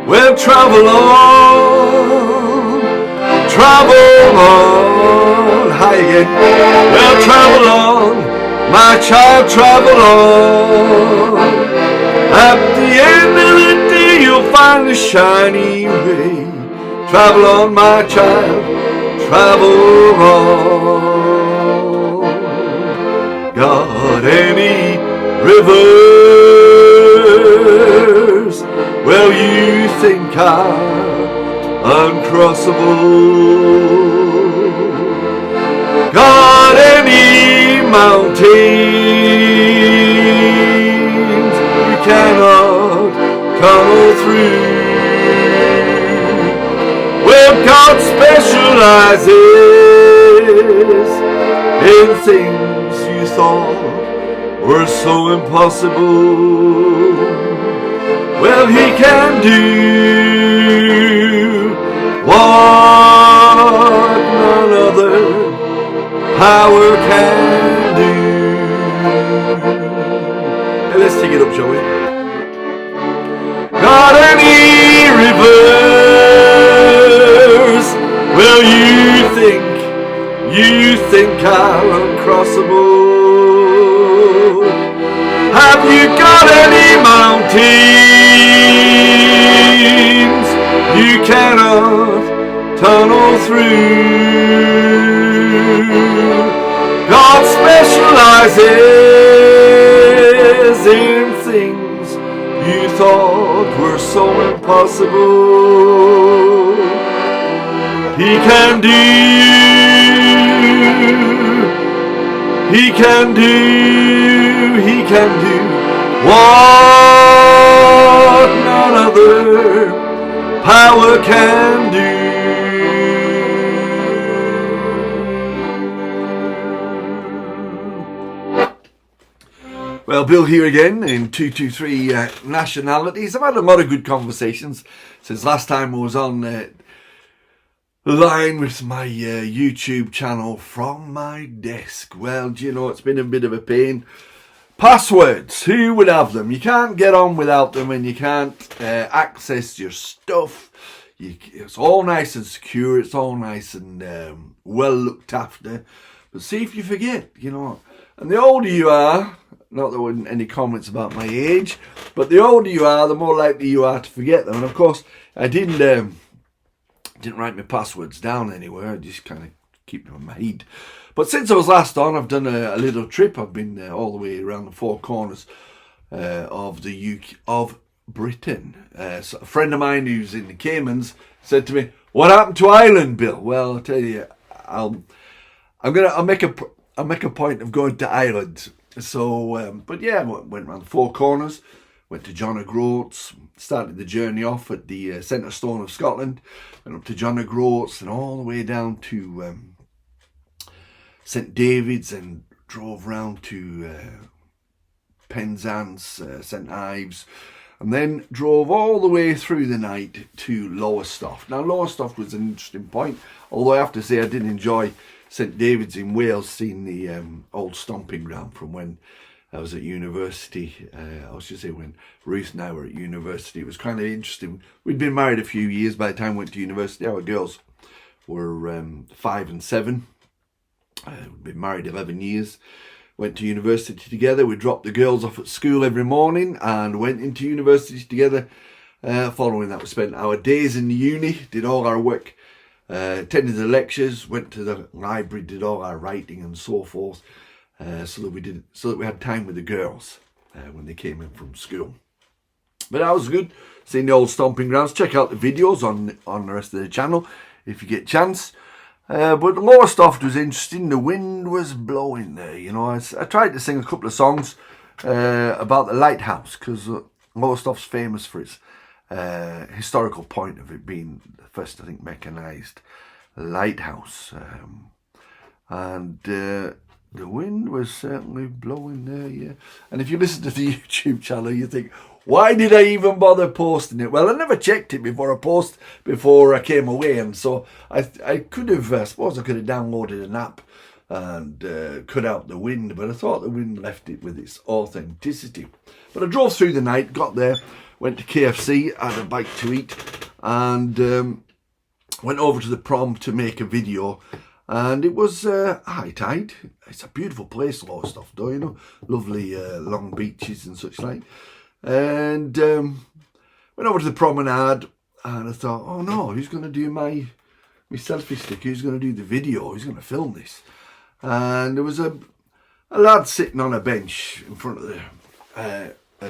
Well, travel on, high again. Well, travel on, my child, travel on. At the end of the day, you'll find a shiny way. Travel on, my child, travel on. Got any rivers? Well, you think I'm uncrossable. Got any mountains you cannot tunnel through? Well, God specializes in things you thought were so impossible. Well, he can do what none other power can do. Hey, let's take it up, shall we? Got any rivers? Well, you think I'm uncrossable. Have you got any mountains you cannot tunnel through? God specializes in things you thought were so impossible. He can do what none other power can do. Well, Bill here again in 223 Nationalities. I've had a lot of good conversations since last time I was on the line with my YouTube channel from my desk. Well, do you know, it's been a bit of a pain. Passwords, who would have them? You can't get on without them, and you can't access your stuff. It's all nice and secure, it's all nice and well looked after. But see if you forget, you know. And the older you are, not that there weren't any comments about my age, but the older you are, the more likely you are to forget them. And of course, I didn't write my passwords down anywhere. I just kind of keep them in my head. But since I was last on, I've done a little trip. I've been all the way around the four corners of the UK, of Britain. So a friend of mine who's in the Caymans said to me, "What happened to Ireland, Bill?" Well, I'll tell you, I'll make a point of going to Ireland. So, but yeah, I went around the four corners, went to John O'Groats, started the journey off at the centre stone of Scotland, went up to John O'Groats and all the way down to St David's, and drove round to Penzance, St Ives, and then drove all the way through the night to Lowestoft. Now, Lowestoft was an interesting point, although I have to say I did enjoy St David's in Wales, seeing the old stomping ground from when I was at university. I should say when Ruth and I were at university. It was kind of interesting. We'd been married a few years by the time we went to university. Our girls were 5 and 7. We'd been married 11 years. Went to university together. We dropped the girls off at school every morning and went into university together. Following that, we spent our days in the uni, did all our work, attended the lectures, went to the library, did all our writing and so forth, so that we had time with the girls when they came in from school. But that was good, seeing the old stomping grounds. Check out the videos on the rest of the channel if you get a chance. But Lowestoft was interesting. The wind was blowing there, you know. I tried to sing a couple of songs about the lighthouse, because Lowestoft's famous for its historical point of it being the first, I think, mechanised lighthouse. And the wind was certainly blowing there, yeah. And if you listen to the YouTube channel, you think, why did I even bother posting it? Well, I never checked it before I came away, and so I could have, I suppose I could have downloaded an app and cut out the wind, but I thought the wind left it with its authenticity. But I drove through the night, got there, went to KFC, had a bite to eat, and went over to the prom to make a video. And it was high tide. It's a beautiful place, a lot of stuff though, you know, lovely long beaches and such like. And went over to the promenade, and I thought, oh no, who's going to do my selfie stick? Who's going to do the video? Who's going to film this? And there was a lad sitting on a bench in front of the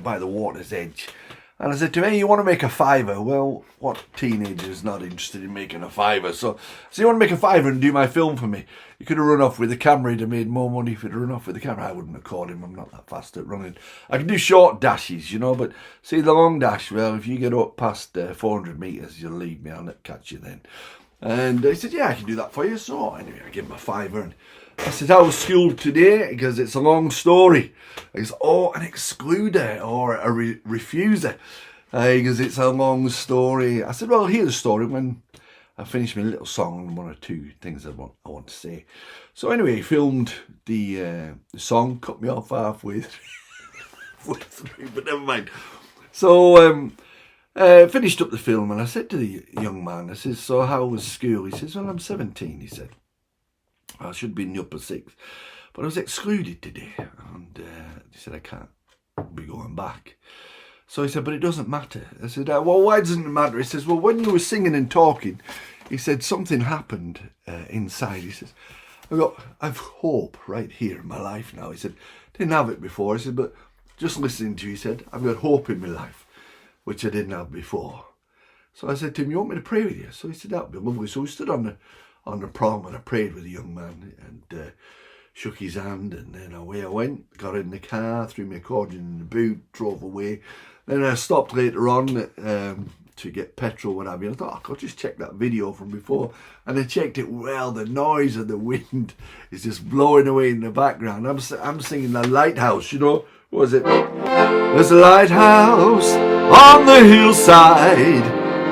by the water's edge. And I said to him, hey, you want to make a fiver? Well, what teenager is not interested in making a fiver? So you want to make a fiver and do my film for me? You could have run off with the camera. He'd have made more money if he'd run off with the camera. I wouldn't have caught him. I'm not that fast at running. I can do short dashes, you know, but see the long dash, well, if you get up past 400 metres, you'll leave me. I'll not catch you then. And he said, yeah, I can do that for you. So anyway, I gave him a fiver. And I said, how was school today? Because it's a long story. He goes, oh, an excluder or a refuser. He goes, it's a long story. I said, well, here's the story when I finish my little song and one or two things I want to say. So anyway, he filmed the song, cut me off halfway through, but never mind. So finished up the film, and I said to the young man, I said, so how was school? He says, well, I'm 17, he said. I should be in the upper sixth, but I was excluded today. And he said, I can't be going back. So he said, but it doesn't matter. I said, well, why doesn't it matter? He says, well, when you were singing and talking, he said, something happened inside. He says, I've hope right here in my life now. He said, didn't have it before. He said, but just listening to you, he said, I've got hope in my life, which I didn't have before. So I said to him, you want me to pray with you? So he said, that'd be lovely. So we stood on the prom and I prayed with the young man and shook his hand, and then away I went, got in the car, threw my accordion in the boot, drove away. Then I stopped later on to get petrol, what have you. I thought, I'll just check that video from before. And I checked it, well, the noise of the wind is just blowing away in the background. I'm singing The Lighthouse, you know. What was it? There's a lighthouse on the hillside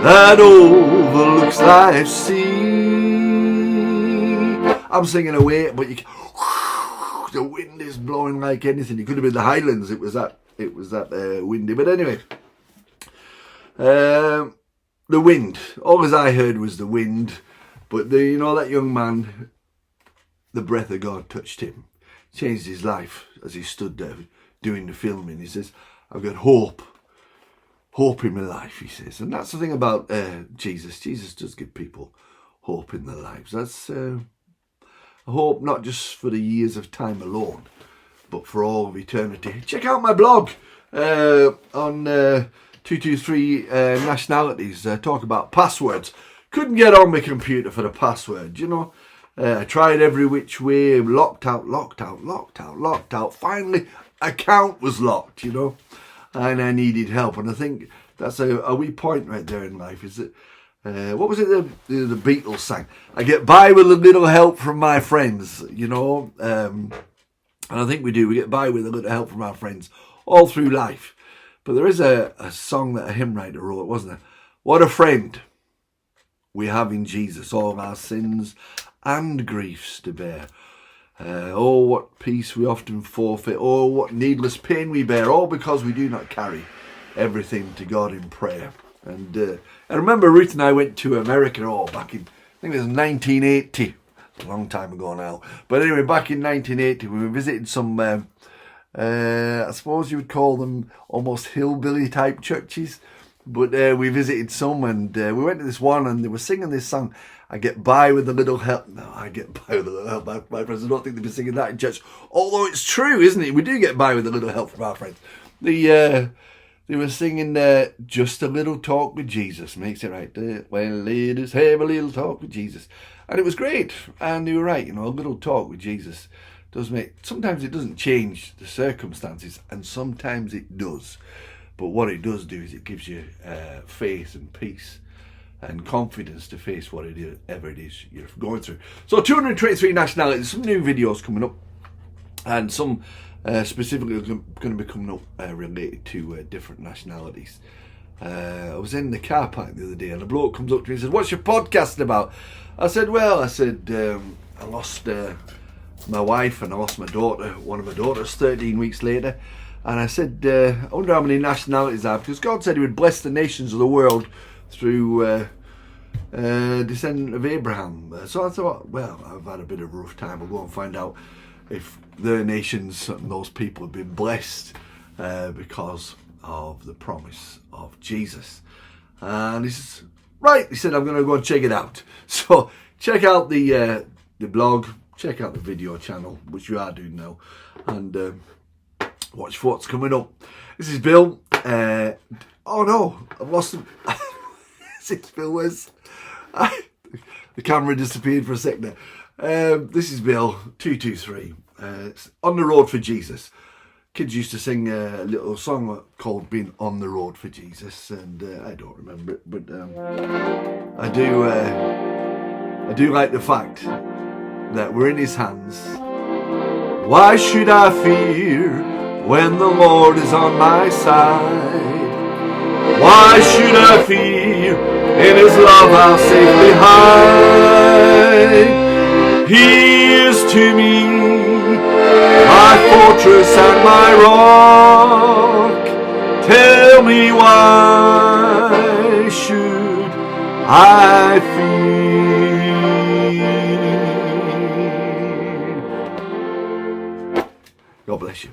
that overlooks life's sea. I'm singing away, but the wind is blowing like anything. It could have been the Highlands. It was that windy. But anyway, the wind. All as I heard was the wind. But you know, that young man, the breath of God touched him, changed his life as he stood there doing the filming. He says, I've got hope in my life, he says. And that's the thing about Jesus. Jesus does give people hope in their lives. That's a hope not just for the years of time alone, but for all of eternity. Check out my blog on 223 Nationalities. Talk about passwords. Couldn't get on my computer for the password, you know. I tried every which way, locked out. Finally, account was locked, you know, and I needed help. And I think that's a wee point right there in life, is that, what was it the Beatles sang? I get by with a little help from my friends, you know. And I think we do. We get by with a little help from our friends all through life. But there is a song that a hymn writer wrote, wasn't there? What a friend we have in Jesus, all our sins and griefs to bear. Oh, what peace we often forfeit. Oh, what needless pain we bear. All because we do not carry everything to God in prayer. And I remember Ruth and I went to America back in, I think it was 1980. A long time ago now. But anyway, back in 1980, we visited some, I suppose you would call them almost hillbilly type churches. But we visited some, and we went to this one, and they were singing this song, I get by with a little help. No, I get by with a little help. My friends, I don't think they'd be singing that in church. Although it's true, isn't it? We do get by with a little help from our friends. They were singing Just a Little Talk with Jesus makes it right. Well, ladies, have a little talk with Jesus. And it was great. And you were right, you know, a little talk with Jesus does make, sometimes it doesn't change the circumstances, and sometimes it does. But what it does do is it gives you faith and peace and confidence to face whatever it is you're going through. So 223 Nationalities, some new videos coming up, and some specifically are going to be coming up related to different nationalities. I was in the car park the other day, and a bloke comes up to me and says, what's your podcasting about? I said, I lost my wife, and I lost my daughter, one of my daughters 13 weeks later. And I said, I wonder how many nationalities I have, because God said he would bless the nations of the world through descendant of Abraham. So I thought, well, I've had a bit of a rough time. I'll go and find out if their nations and those people have been blessed because of the promise of Jesus. And he says, right, he said, I'm going to go and check it out. So check out the blog, check out the video channel, which you are doing now, and watch what's coming up. This is Bill. Oh no, I've lost him. This Bill was. The camera disappeared for a second there. This is Bill 223. It's On the Road for Jesus. Kids used to sing a little song called "Being on the Road for Jesus," and I don't remember it, but I do like the fact that we're in His hands. Why should I fear when the Lord is on my side? Why should I fear? In His love I'll safely hide. He is to me my fortress and my rock. Tell me, why should I fear? God bless you.